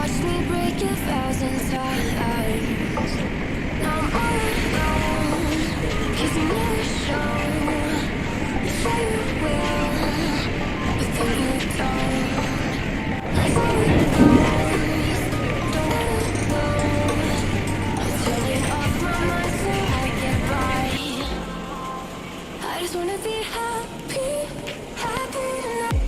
watched me break 1,000 times. Now I'm all alone, 'cause you never show. You say you will, but then you don't. That's how it goes. Don't wanna know. I'm turning off my mind so I get by. I just wanna be happy, happy tonight.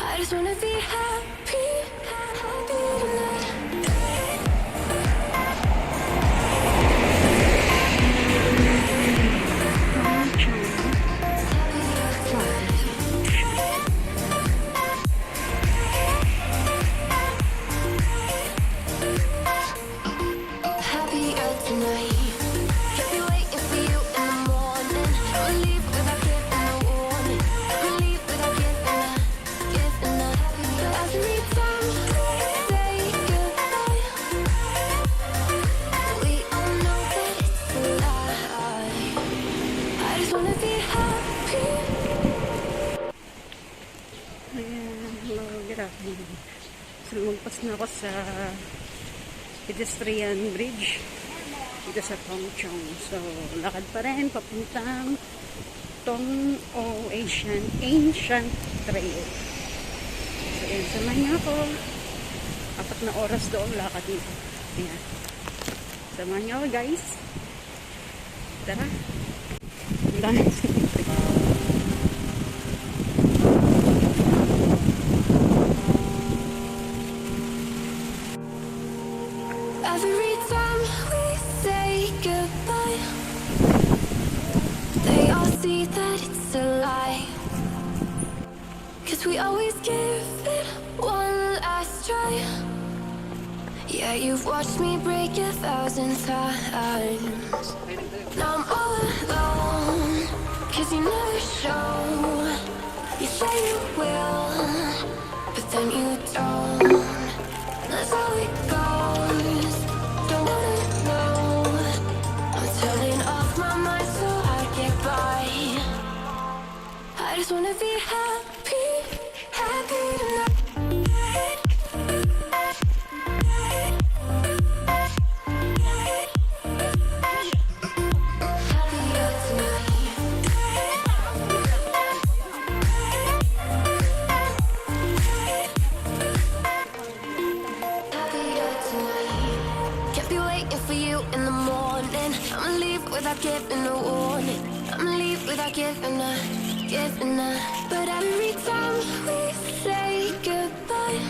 I just wanna be happy, happy tonight. Happier tonight. Kept me waiting for you in the morning. I'ma leave without giving a warning. I'ma leave without giving a. But every time we say goodbye, we all know that it's a lie. I just wanna be happy. Ayan, hello, good afternoon. So, lumagpas na ako sa pedestrian bridge dito sa Chung. So, lakad pa rin papuntang Tung o Ancient Trail. So, ayan, samahan niyo ako. 4 na oras doon lakad dito. Ayan. Samahan niyo ako, guys. Tara. Ang dami. Every time we say goodbye, they all see that it's a lie. 'Cause we always give it one last try. Yeah, you've watched me break 1,000 times. Now I'm all alone, 'cause you never show. You say you will, but then you don't. That's how it goes. Don't wanna know. I'm turning off my mind so I get by. I just wanna be happy, happy tonight. Happier tonight. Happier tonight. Can't be waiting for you in the morning. I'ma leave without giving a warning. I'ma leave without giving a. But every time we say goodbye,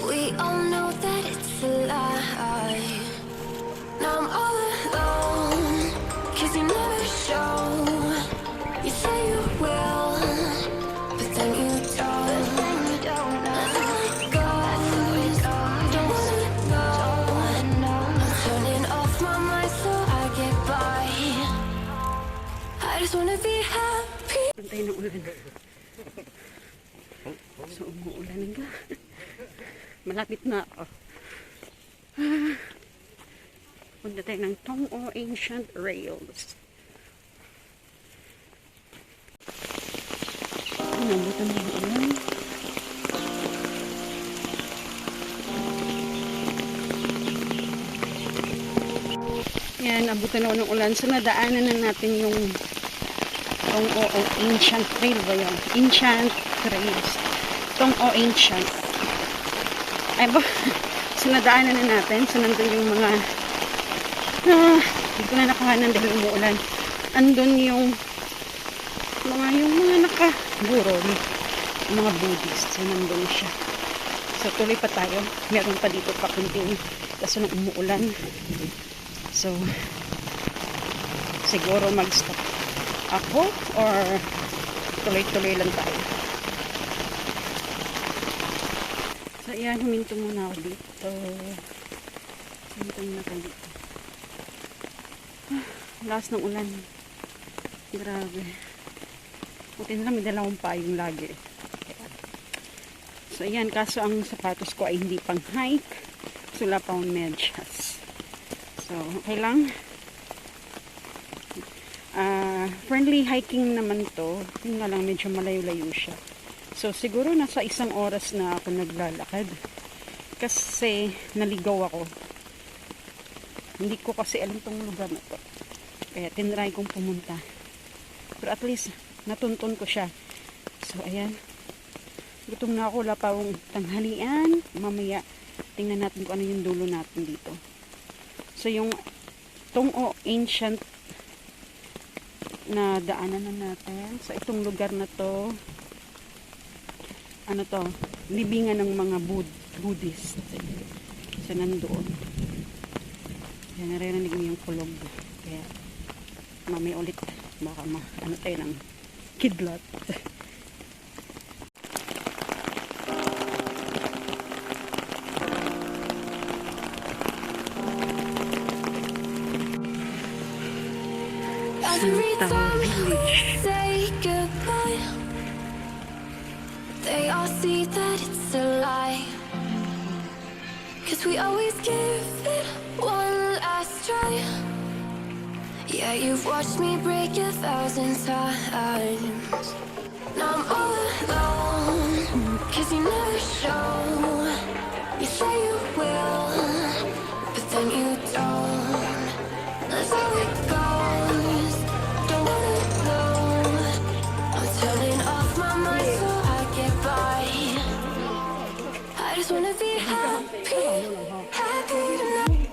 we all know that it's a lie. Now I'm all alone, 'cause you never show. You say you will, but then you don't. That's how it goes. Don't wanna know. I'm turning off my mind so I get by. I just wanna be happy. Pantay ng ulan. So, umuulan nga. Malapit na ako. Punta tayo ng Tung o Ancient Rails. Nabutan ng ulan. Yan, abutan ako ng ulan. So, nadaanan na natin yung Tung o Ancient Trail ba yun? Ancient Trails. Tung o Ancient. Ay ba? So, nadaanan na natin. So, nandun yung mga Hindi ko na nakahanan dahil umuulan. Andun yung mga nakaburol, yung mga Buddhist. So, nandun siya. So, tuloy pa tayo. Meron pa dito pa kunting kaso nung umuulan. So, siguro mag-stop ako or tuloy-tuloy lang tayo. So, ayan, huminto muna ako dito. Huminto muna ako dito. Lakas ng ulan. Grabe. Buti na lang, may dalawang payong lagi. So, ayan, kaso ang sapatos ko ay hindi pang hike. So, wala pa akong medyas. So, okay lang. Friendly hiking naman to. Yung nga lang, medyo malayo-layo siya. So, siguro nasa 1 oras na ako naglalakad. Kasi, naligaw ako. Hindi ko kasi alam tong lugar na to. Kaya, tinry kong pumunta. Pero at least, natuntun ko siya. So, ayan. Gutom na ako. Wala pa akong tanghalian. Mamaya, tingnan natin kung ano yung dulo natin dito. So, yung Tung ancient na daanan na natin. So, itong lugar na to, ano to, libingan ng mga Buddhist. So, nandoon. Yan, naririnig mo yung kulog. Kaya, mamaya ulit, baka ano tayo ng kidlat. Every time we say goodbye, they all see that it's a lie. 'Cause we always give it one last try. Yeah, you've watched me break 1,000 times. Now I'm all alone, 'cause you never show. You say you will, but then you don't. That's how it goes. Don't wanna know. I'm turning off my mind so I get by. I just wanna be happy, happy tonight.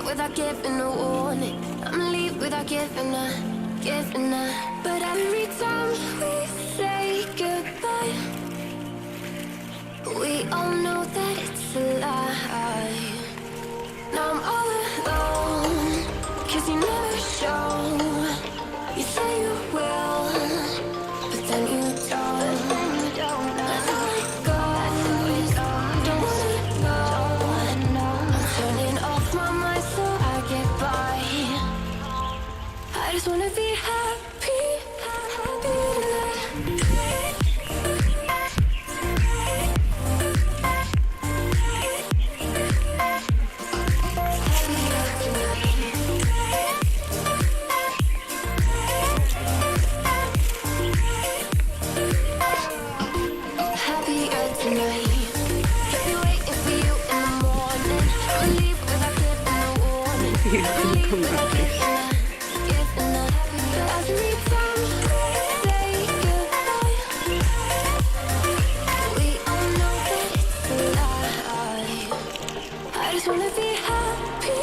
Without giving a warning, I'ma leave without giving a. But every time we say goodbye, we all know that it's a lie. Now I'm all alone, 'cause you never show. You say you will, but then you don't. That's how it goes. Don't wanna know. I'm turning off my mind so I get by. I just wanna be happy, happy tonight. Happier tonight. Kept me waiting for you in the morning. I'ma leave without giving a warning. I'ma leave without giving a. Every time we say goodbye, we all know that it's a lie. I just wanna be happy.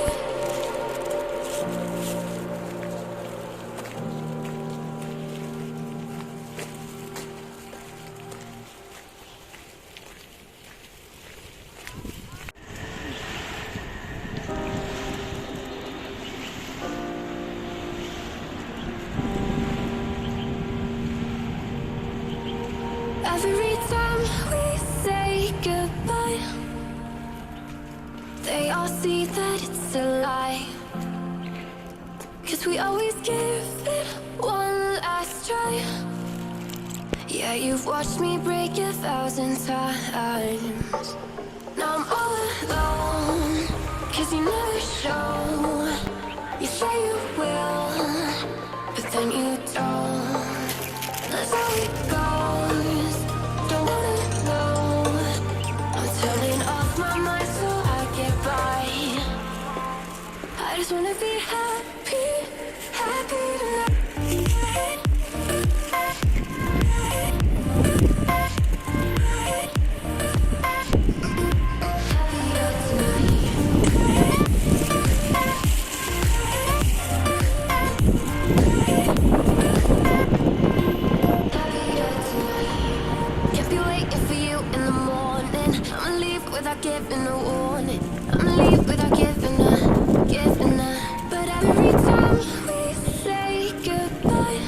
Every time we say goodbye, they all see that it's a lie. 'Cause we always give it one last try. Yeah, you've watched me break 1,000 times. Now I'm all alone, 'cause you never show. You say you will, but then you don't. That's how it goes. Don't wanna know. morning. I'ma leave without giving a warning. I'ma leave without giving a. But every time we say goodbye,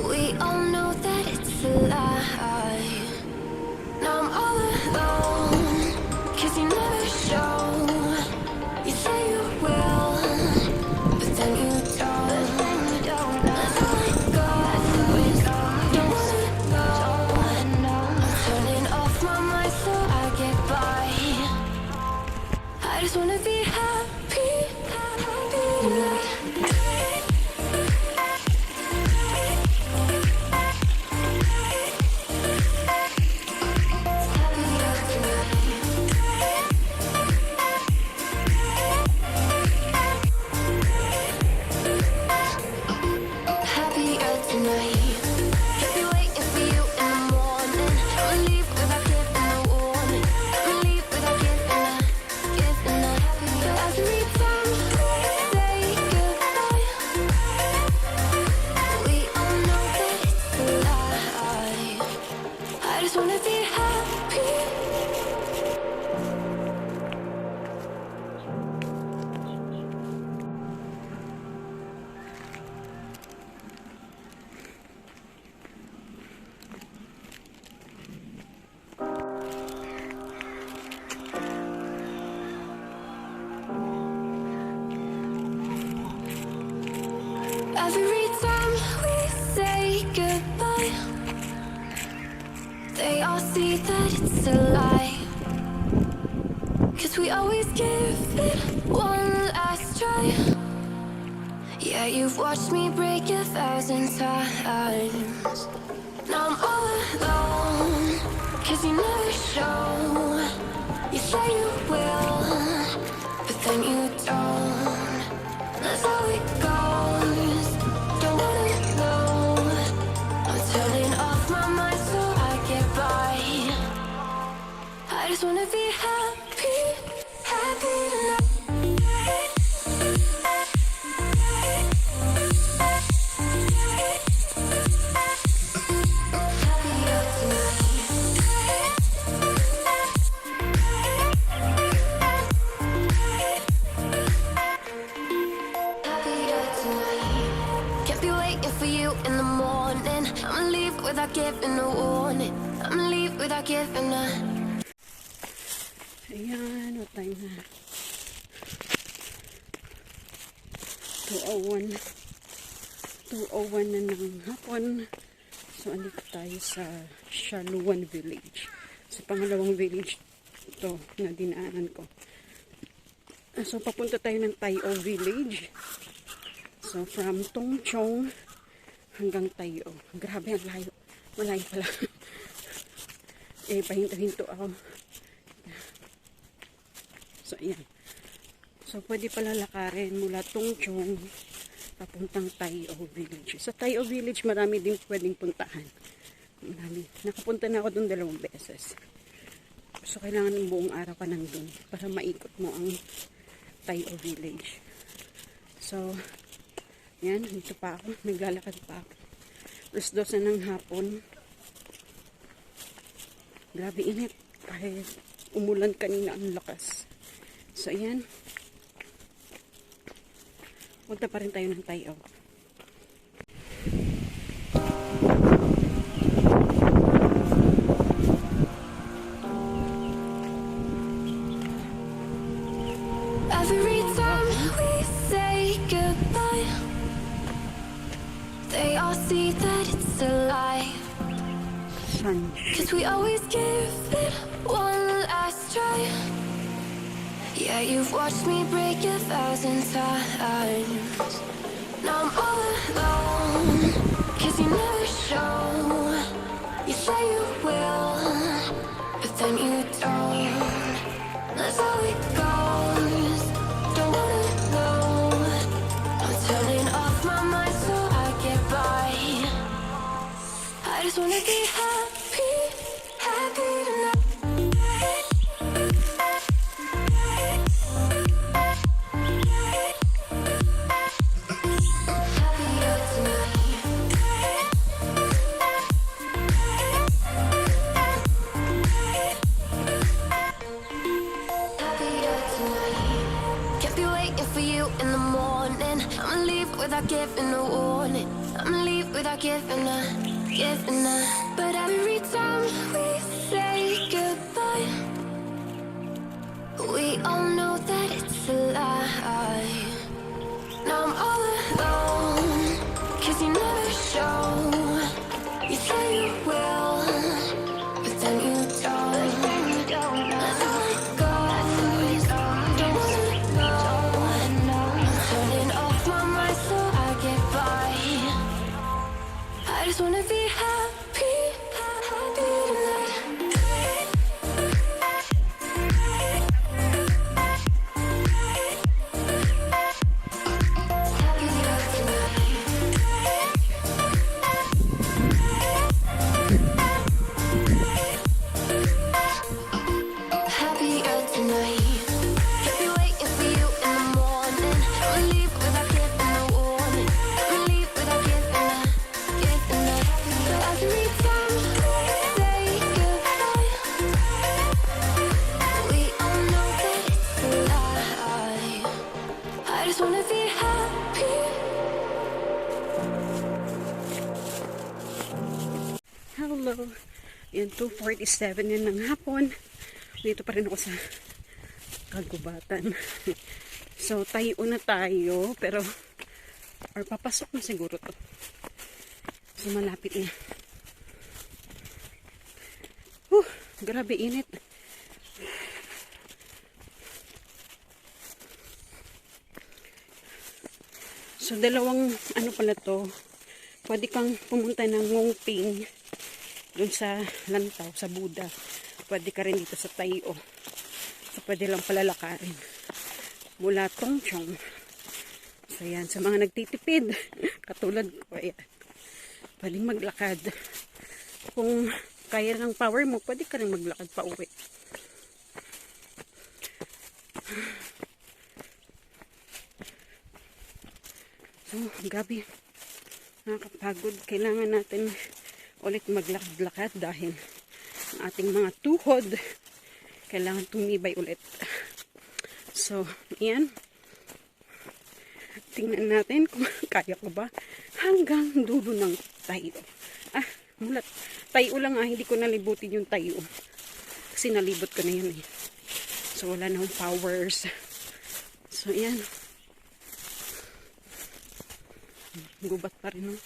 we all know that it's a lie. Now I'm all alone, 'cause you never show. You say you will, but then you don't. That's how it goes. Don't wanna go. I'm turning off my mind so I get by. I just wanna be happy, happy tonight. Happier tonight. Can't be waiting for you in the morning. I'ma leave without giving a warning. I'ma leave without giving a. But every time we say goodbye, we all know that it's a lie. I just wanna be happy. Every time we say goodbye, they all see that it's a lie. 'Cause we always give it one last try. Yeah, you've watched me break 1,000 times. Now I'm all alone, 'cause you never show. You say you will, but then you don't. That's how it goes. Don't wanna know. I'm turning off my mind so I get by. I just wanna be happy, happy tonight. Happier tonight. Can't be waiting for you in the morning. I'ma leave without giving a warning. I'ma leave without giving a. Ayan, what time na? 2:01. 2:01 na ng hapon. So, andito tayo sa Shaluan Village. Sa pangalawang village ito na dinaanan ko. So, papunta tayo ng Tayo Village. So, from Tung hanggang Tayo. Grabe, ang layo. Malayo pala. Pahinto-hinto ako. So, ayan. So, pwede pala lakarin mula Tung papuntang Tayo Village. Sa Tayo Village, marami din pwedeng puntahan. Marami. Nakapunta na ako doon 2 beses. So, kailangan ng buong araw ka nandun para maikot mo ang Tayo Village. So, yan. Dito pa ako. Naglalakad pa ako. 2:00 ng hapon. Grabe init. Kahit umulan kanina ang lakas. So, ayan. Punta pa rin tayo ng Tayo. Every time we say goodbye, they all see that it's a lie. 'Cause we always give it one last try. Yeah, you've watched me break 1,000 times. Now I'm all alone, 'cause you never show. You say you will, but then you don't. That's how it goes. Don't wanna know. I'm turning off my mind so I get by. I just wanna be happy, happy tonight. Happier tonight. without giving a warning. I'ma leave without giving a. But every time we say goodbye, we all know that it's a lie. Now I'm all alone, 'cause you never show. You say you will, but then you don't. Let go, don't wanna know. I'm turning off my mind so I get by. I just wanna be happy, happy tonight. Happier tonight. Kept me waiting for you in the morning. I'ma leave without giving a warning. I'ma leave without giving a. But every time we say goodbye, we all know that it's a lie. I just wanna be happy. Hello. Yan, 2:47 yan ng hapon. Dito pa rin ako sa kagubatan. So, tayo na tayo. Pero, or papasok na siguro to. So, malapit na. Grabe init. So, dalawang ano pala to. Pwede kang pumunta ng Ngongping dun sa Lantaw, sa Buda. Pwede ka rin dito sa Tayo. So, pwede lang palalakarin. Mula Chung. So, yan. Sa mga nagtitipid, katulad ko, ayan. Pwedeng maglakad. Kung kaya ng power mo, pwede ka rin maglakad pa uwi. So, gabi. Nakakapagod. Kailangan natin ulit maglakad-lakad dahil ang ating mga tuhod kailangan tumibay ulit. So, yan. Tingnan natin kung kaya ko ba hanggang dulo ng Tayo. Mulat. Tayo lang hindi ko nalibutin yung Tayo. Kasi nalibot ko na yan eh. So, wala na akong powers. So, yan. Gubat pa rin, no?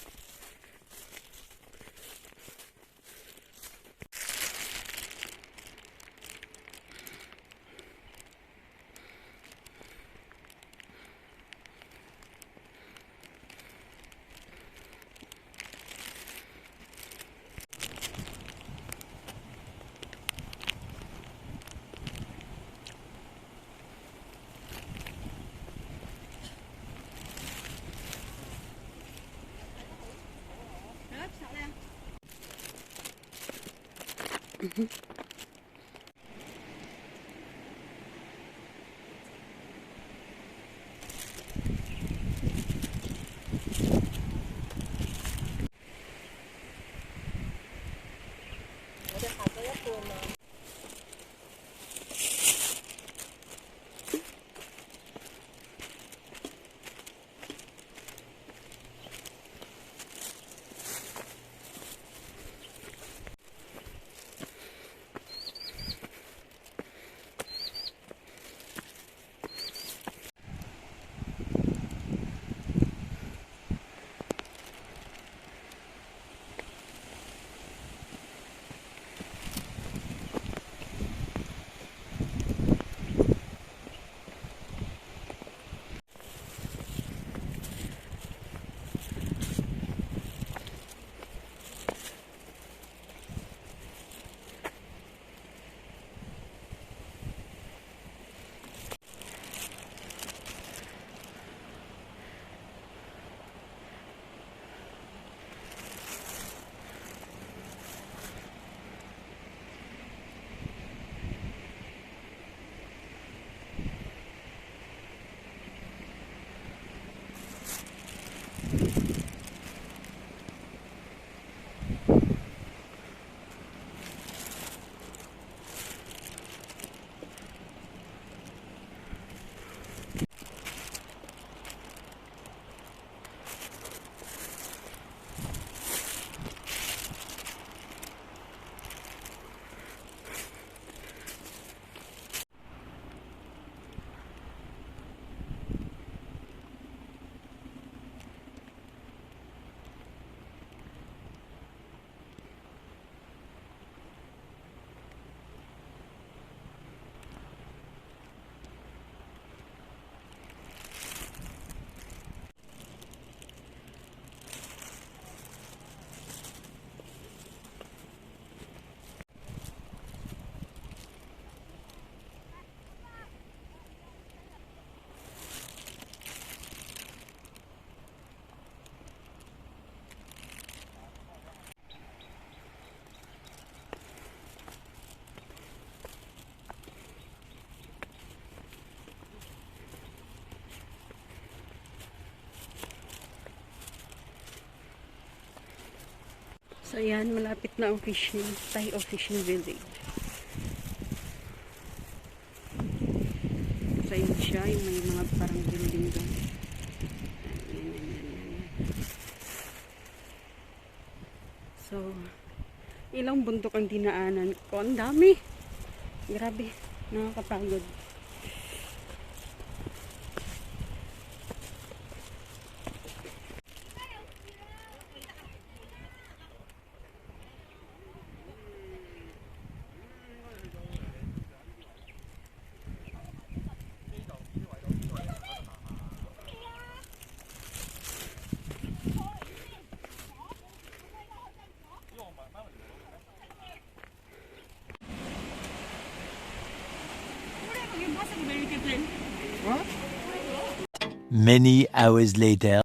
So ayan, malapit na ang fishing, Tayo fishing village. So yun siya, yung may mga parang building doon. So, ilang bundok ang dinaanan ko. Ang dami. Grabe, nakakapagod. Many hours later.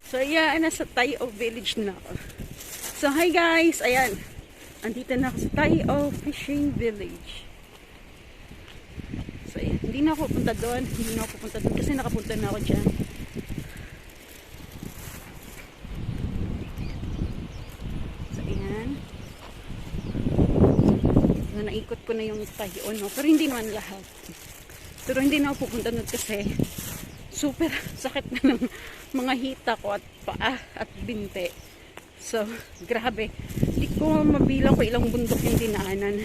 So ayan, nasa Tayo Village na ako. So hi guys, ayan. Andito na ako sa Tayo Fishing Village. So ayan, hindi na ako pupunta doon. Hindi na ako pupunta doon kasi nakapunta na ako dyan. So ayan. So, naikot ko na yung Tayo, no? Pero hindi naman lahat. Pero hindi na ako pupunta doon kasi super sakit na ng mga hita ko at paa at binte. So, grabe. Hindi ko mabilang ko ilang bundok yung dinaanan.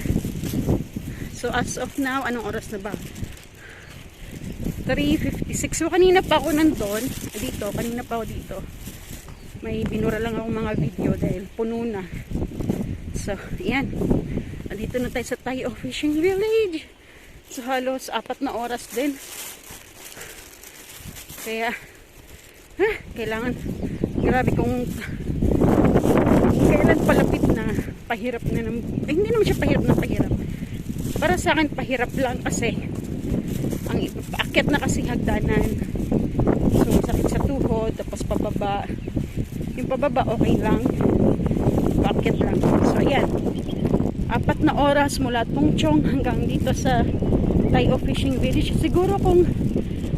So, as of now, anong oras na ba? 3:56. So, kanina pa ako nandun. Dito, kanina pa ako dito. May binura lang akong mga video dahil puno na. So, yan. Andito na tayo sa Tayo Fishing Village. So, halos 4 na oras din. Kaya, kailangan, grabe kung kailan palapit na, pahirap na, hindi naman siya pahirap. Para sa akin, pahirap lang kasi, ang paakyat na kasi hagdanan. So, sakit sa tuhod, tapos pababa. Yung pababa, okay lang. Paakyat lang. So, ayan. 4 na oras mula Chung hanggang dito sa Tayo Fishing Village. Siguro kung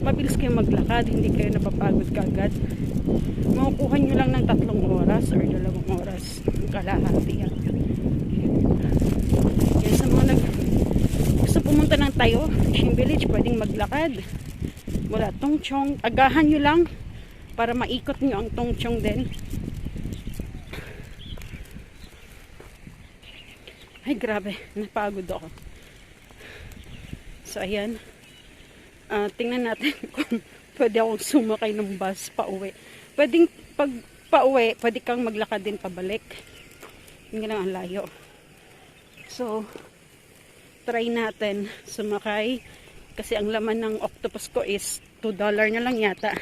mabilis kayo maglakad, hindi kayo napapagod kagad, makukuha nyo lang ng 3 oras or 2 oras kalahati yan. Yan sa mga gusto pumunta ng Tayo Fishing Village, pwedeng maglakad mula Chung. Agahan nyo lang para maikot nyo ang Chung din. Ay grabe, napagod ako. So ayan, tingnan natin kung pwede akong sumakay ng bus pa uwi. Pwedeng pag pa uwi, pwede kang maglakad din pabalik. Hindi lang ang layo. So, try natin sumakay. Kasi ang laman ng octopus ko is $2 na lang yata.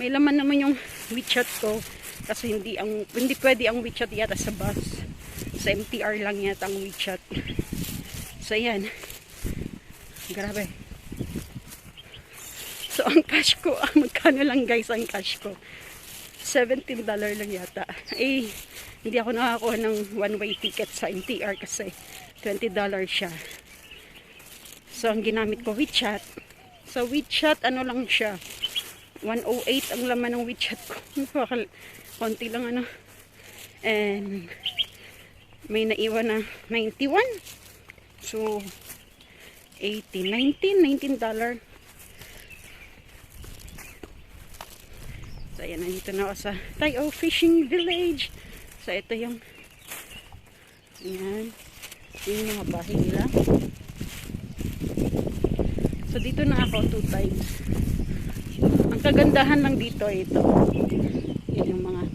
May laman naman yung WeChat ko. Kasi hindi pwede ang WeChat yata sa bus. Sa MTR lang yata ang WeChat. So, ayan. Grabe. So, ang cash ko, magkano lang guys ang cash ko? $17 lang yata. Eh, hindi ako nakakuha ng one-way ticket sa MTR kasi $20 siya. So, ang ginamit ko, WeChat. So, WeChat, ano lang siya? 108 ang laman ng WeChat ko. Konti lang ano. And, may naiwan na 91. So, $19. So, ayan, nandito na ako sa Tayo Fishing Village. So, ito yung ayan, yung mga bahay nila. So, dito na ako 2 times. Ang kagandahan lang dito, ito. Yan yung mga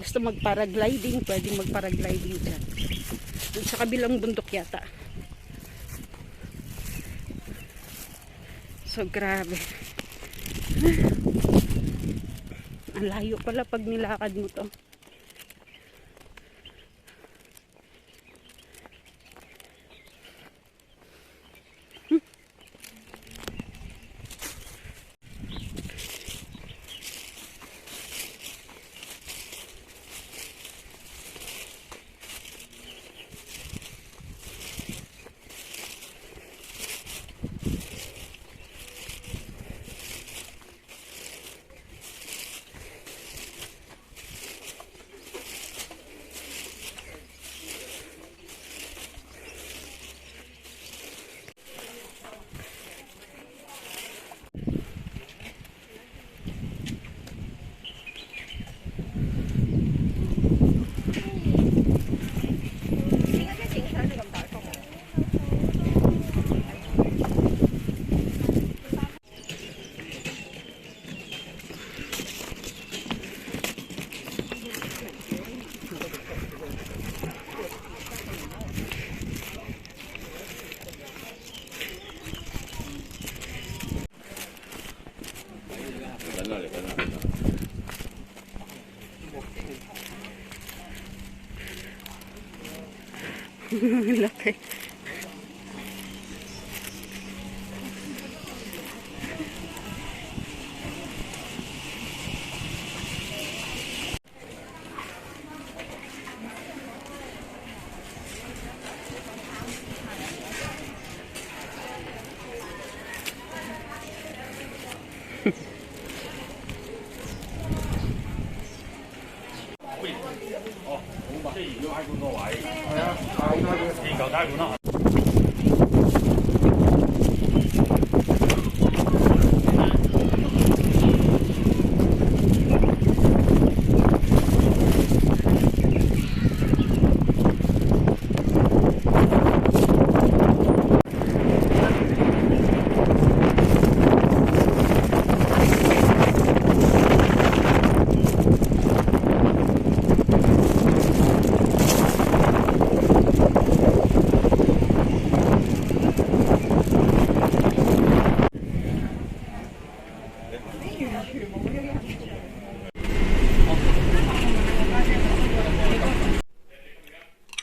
gusto mag-paragliding, pwedeng mag-paragliding dyan. Sa kabilang bundok yata. So, grabe. Ang layo pala pag nilakad mo to. Laki.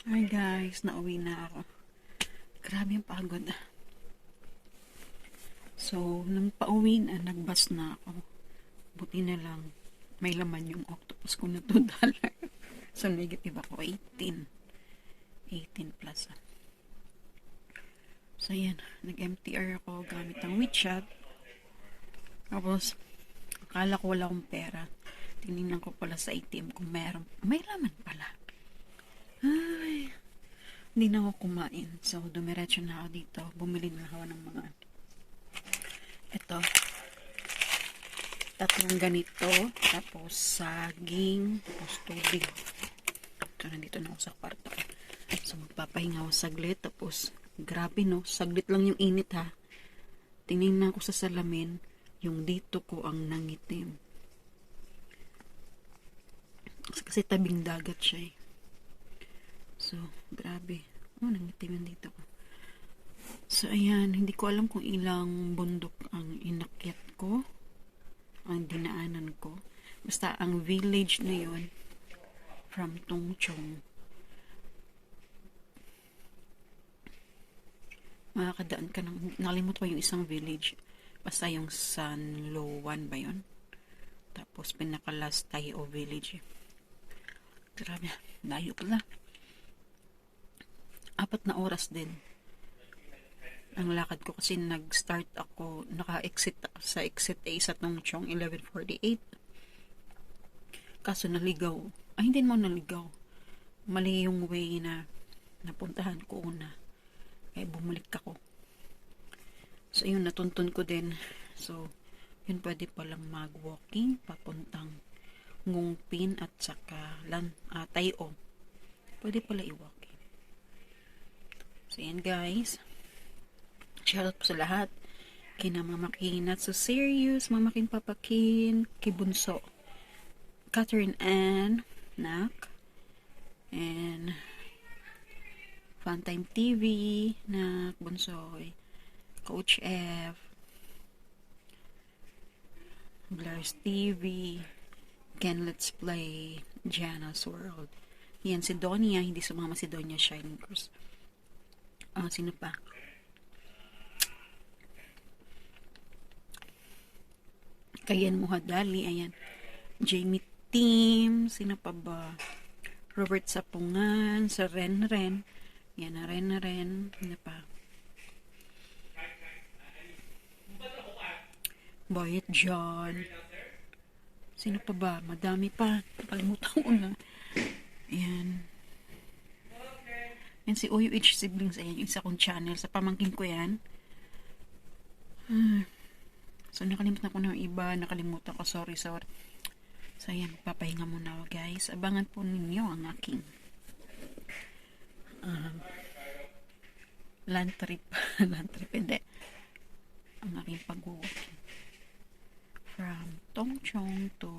Hi guys, nauwi na ako. Grabe yung pagod. So, nang pauwi na, nagbus na ako. Buti na lang, may laman yung octopus ko na $2. So, negative ako, 18. 18 plus. So, yan. Nag-MTR ako gamit ang WeChat. Tapos, akala ko wala akong pera. Tinignan ko pala sa ATM kung meron. May laman pala. Ay, hindi na ako kumain. So, dumiretso na ako dito. Bumili na ako ng mga ito. 3 ganito. Tapos, saging. Tapos, tubig. So, nandito na ako sa kwarto. So, magpapahinga ako saglit. Tapos, grabe no. Saglit lang yung init ha. Tingnan ko sa salamin. Yung dito ko ang nangitim. Kasi tabing dagat siya eh. So, grabe. Oh, nangitim yung dito ko. So, ayan. Hindi ko alam kung ilang bundok ang inakyat ko. Ang dinaanan ko. Basta, ang village na yun from Tung, makakadaan ka ng, nakalimut pa yung isang village. Basta yung San Loan ba yun? Tapos, pinaka-last tayo village. Grabe. Layo pala. 4 na oras din ang lakad ko kasi nag-start ako, naka-exit sa exit A sa Tung 11:48. Kaso naligaw. Ay, hindi mo naligaw. Mali yung way na napuntahan ko una. Kaya bumalik ako. So, yun, natuntun ko din. So, yun pwede palang mag-walking papuntang Ngungpin at saka Tayo. Pwede pala i-walking. So, yan guys. Shoutout po sa lahat. Kina Mama Kinat. So, serious. Mama Kin, Papa Kin. Kibunso. Catherine Ann. Nak. And Funtime TV. Nak. Bunsoy. Coach F. Blurs TV. Ken Let's Play. Jana's World. Yan, si Donia. Hindi sumama si Donia Shining Cross. Sino pa? Kayan Muhadali, ayan. Jamie Team, sino pa ba? Robert Sapungan, sa Ren. Yan na Ren. Sino pa? Boyet John. Sino pa ba? Madami pa. Nakalimutan ko na. Ayan. Yan si OUH Siblings. Ayan, yung isa kong channel. Sa pamangkin ko yan. So, nakalimutan ko na yung iba. Nakalimutan ko. Sorry. So, ayan. Papahinga muna ako, guys. Abangan po ninyo ang aking land trip. Hindi. Ang aking pag-walking. From Tung to